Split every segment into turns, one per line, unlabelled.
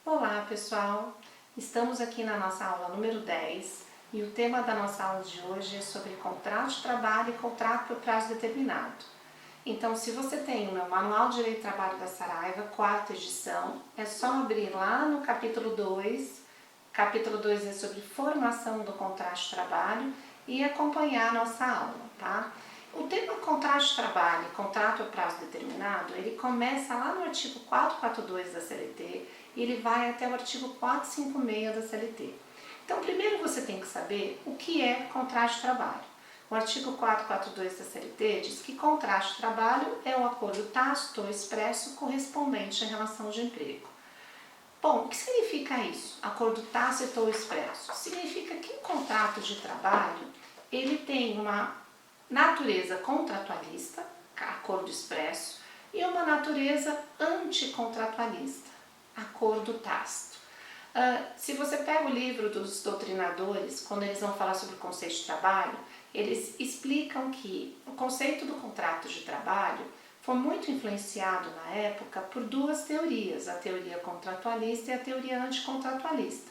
Olá pessoal, estamos aqui na nossa aula número 10 e o tema da nossa aula de hoje é sobre contrato de trabalho e contrato por prazo determinado. Então, se você tem o meu Manual de Direito do Trabalho da Saraiva, 4ª edição, é só abrir lá no capítulo 2. Capítulo 2 é sobre formação do contrato de trabalho e acompanhar a nossa aula, tá? O tema contrato de trabalho e contrato a prazo determinado, ele começa lá no artigo 442 da CLT e ele vai até o artigo 456 da CLT. Então, primeiro você tem que saber o que é contrato de trabalho. O artigo 442 da CLT diz que contrato de trabalho é o acordo tácito ou expresso correspondente à relação de emprego. Bom, o que significa isso? Acordo tácito ou expresso? Significa que o contrato de trabalho, ele tem uma natureza contratualista, acordo expresso, e uma natureza anticontratualista, acordo tácito. Se você pega o livro dos doutrinadores, quando eles vão falar sobre o conceito de trabalho, eles explicam que o conceito do contrato de trabalho foi muito influenciado na época por duas teorias, a teoria contratualista e a teoria anticontratualista.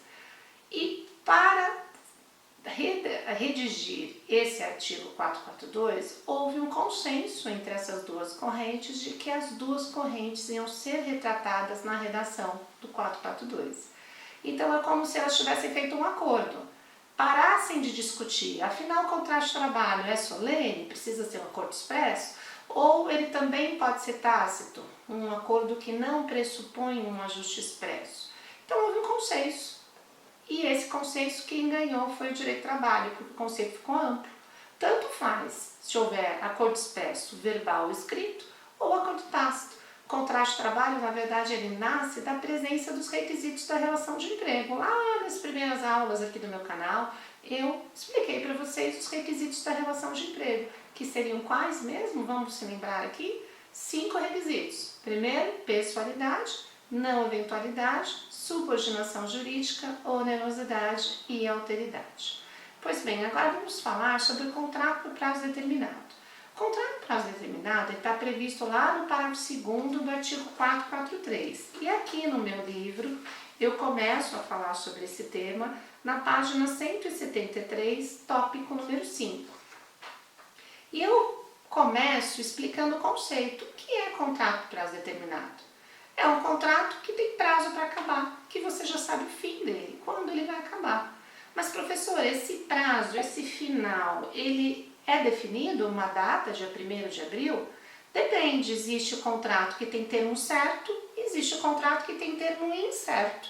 E para redigir esse artigo 442, houve um consenso entre essas duas correntes de que as duas correntes iam ser retratadas na redação do 442. Então é como se elas tivessem feito um acordo, parassem de discutir, afinal o contrato de trabalho é solene, precisa ser um acordo expresso, ou ele também pode ser tácito, um acordo que não pressupõe um ajuste expresso. Então houve um consenso. E esse consenso quem ganhou foi o direito do trabalho, porque o conceito ficou amplo. Tanto faz se houver acordo expresso, verbal ou escrito, ou acordo tácito. O contrato de trabalho, na verdade, ele nasce da presença dos requisitos da relação de emprego. Lá nas primeiras aulas aqui do meu canal, eu expliquei para vocês os requisitos da relação de emprego, que seriam quais mesmo? Vamos se lembrar aqui? 5 requisitos. Primeiro, pessoalidade, não eventualidade, subordinação jurídica, onerosidade e alteridade. Pois bem, agora vamos falar sobre o contrato por prazo determinado. O contrato por prazo determinado está previsto lá no parágrafo 2º do artigo 443. E aqui no meu livro eu começo a falar sobre esse tema na página 173, tópico número 5. E eu começo explicando o conceito. O que é contrato por prazo determinado? É um contrato que tem prazo para acabar, que você já sabe o fim dele, quando ele vai acabar. Mas, professor, esse prazo, esse final, ele é definido uma data, dia 1º de abril? Depende, existe o contrato que tem termo certo, existe o contrato que tem termo incerto.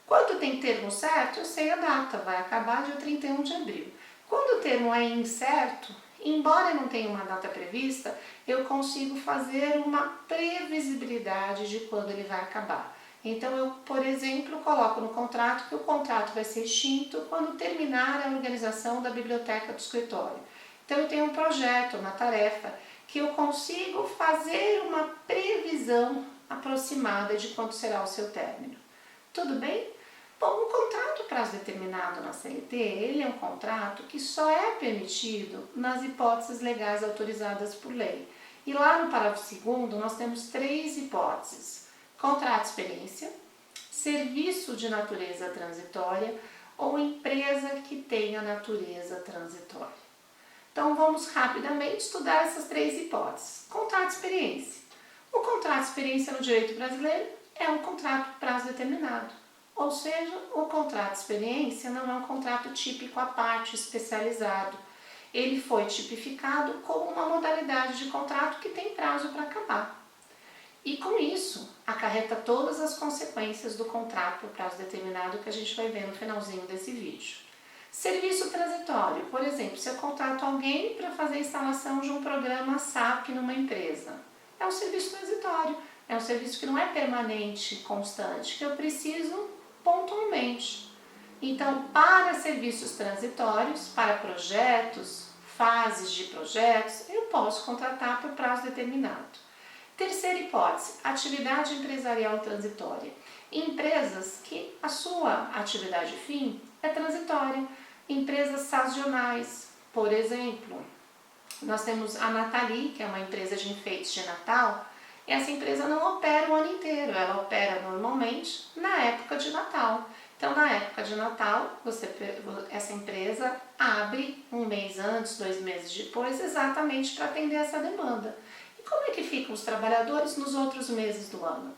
Quando tem termo certo, eu sei a data, vai acabar dia 31 de abril. Quando o termo é incerto, embora não tenha uma data prevista, eu consigo fazer uma previsibilidade de quando ele vai acabar. Então, eu, por exemplo, coloco no contrato que o contrato vai ser extinto quando terminar a organização da biblioteca do escritório. Então, eu tenho um projeto, uma tarefa, que eu consigo fazer uma previsão aproximada de quando será o seu término. Tudo bem? Bom, o contrato prazo determinado na CLT, ele é um contrato que só é permitido nas hipóteses legais autorizadas por lei. E lá no parágrafo 2º nós temos 3 hipóteses: contrato de experiência, serviço de natureza transitória ou empresa que tenha natureza transitória. Então vamos rapidamente estudar essas 3 hipóteses. Contrato de experiência. O contrato de experiência no direito brasileiro é um contrato por prazo determinado. Ou seja, o contrato de experiência não é um contrato típico à parte, especializado. Ele foi tipificado como uma modalidade de contrato que tem prazo para acabar. E com isso, acarreta todas as consequências do contrato por prazo determinado que a gente vai ver no finalzinho desse vídeo. Serviço transitório. Por exemplo, se eu contrato alguém para fazer a instalação de um programa SAP numa empresa. É um serviço transitório. É um serviço que não é permanente, constante, que eu preciso pontualmente. Então, para serviços transitórios, para projetos, fases de projetos, eu posso contratar por prazo determinado. Terceira hipótese, atividade empresarial transitória. Empresas que a sua atividade fim é transitória. Empresas sazonais, por exemplo, nós temos a Nathalie, que é uma empresa de enfeites de Natal. essa empresa não opera o ano inteiro, ela opera normalmente na época de Natal. Então, na época de Natal, essa empresa abre um mês antes, 2 meses depois, exatamente para atender essa demanda. E como é que ficam os trabalhadores nos outros meses do ano?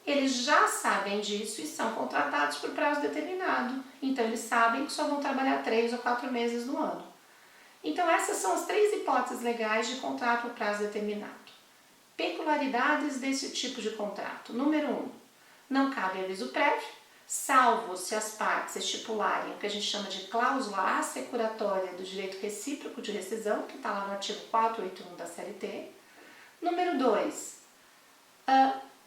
Eles já sabem disso e são contratados por prazo determinado. Então, eles sabem que só vão trabalhar 3 ou 4 meses no ano. Então, essas são as 3 hipóteses legais de contrato por prazo determinado. Peculiaridades desse tipo de contrato. Número 1, não cabe aviso prévio, salvo se as partes estipularem o que a gente chama de cláusula assecuratória do direito recíproco de rescisão, que está lá no artigo 481 da CLT. Número 2,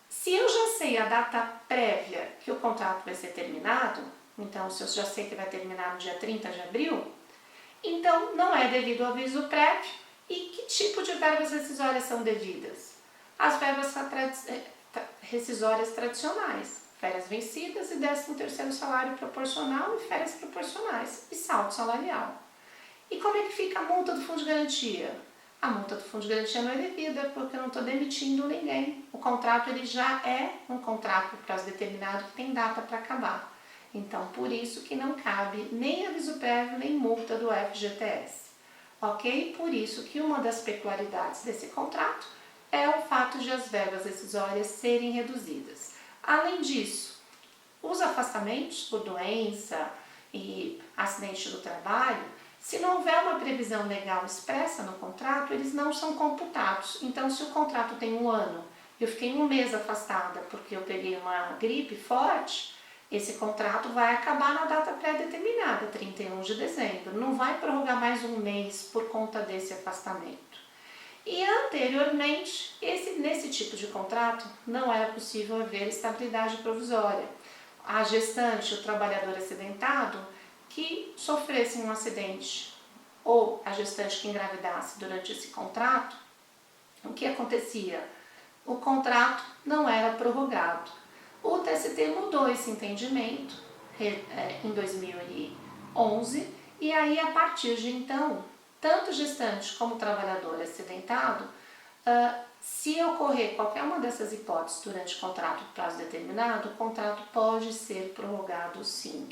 se eu já sei a data prévia que o contrato vai ser terminado, então se eu já sei que vai terminar no dia 30 de abril, então não é devido ao aviso prévio. E que tipo de verbas rescisórias são devidas? As verbas rescisórias tradicionais, férias vencidas e 13º salário proporcional e férias proporcionais e saldo salarial. E como é que fica a multa do fundo de garantia? A multa do fundo de garantia não é devida porque eu não estou demitindo ninguém. O contrato ele já é um contrato por prazo determinado que tem data para acabar. Então, por isso que não cabe nem aviso prévio nem multa do FGTS. Ok? Por isso que uma das peculiaridades desse contrato é o fato de as verbas rescisórias serem reduzidas. Além disso, os afastamentos por doença e acidente do trabalho, se não houver uma previsão legal expressa no contrato, eles não são computados. Então, se o contrato tem 1 ano e eu fiquei 1 mês afastada porque eu peguei uma gripe forte, esse contrato vai acabar na data pré-determinada, 31 de dezembro. Não vai prorrogar mais 1 mês por conta desse afastamento. E anteriormente, nesse tipo de contrato, não era possível haver estabilidade provisória. A gestante, o trabalhador acidentado, que sofresse um acidente ou a gestante que engravidasse durante esse contrato, o que acontecia? O contrato não era prorrogado. O TST mudou esse entendimento em 2011 e aí a partir de então, tanto gestante como trabalhador acidentado, se ocorrer qualquer uma dessas hipóteses durante o contrato por prazo determinado, o contrato pode ser prorrogado sim.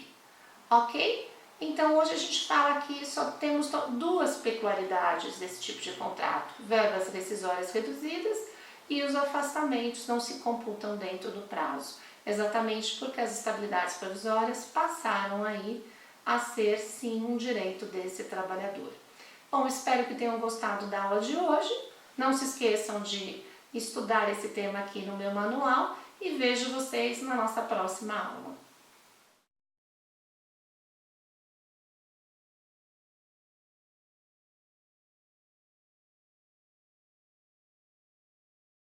Ok? Então hoje a gente fala que só temos 2 peculiaridades desse tipo de contrato: verbas rescisórias reduzidas e os afastamentos não se computam dentro do prazo, exatamente porque as estabilidades provisórias passaram aí a ser sim um direito desse trabalhador. Bom, espero que tenham gostado da aula de hoje. Não se esqueçam de estudar esse tema aqui no meu manual e vejo vocês na nossa próxima aula.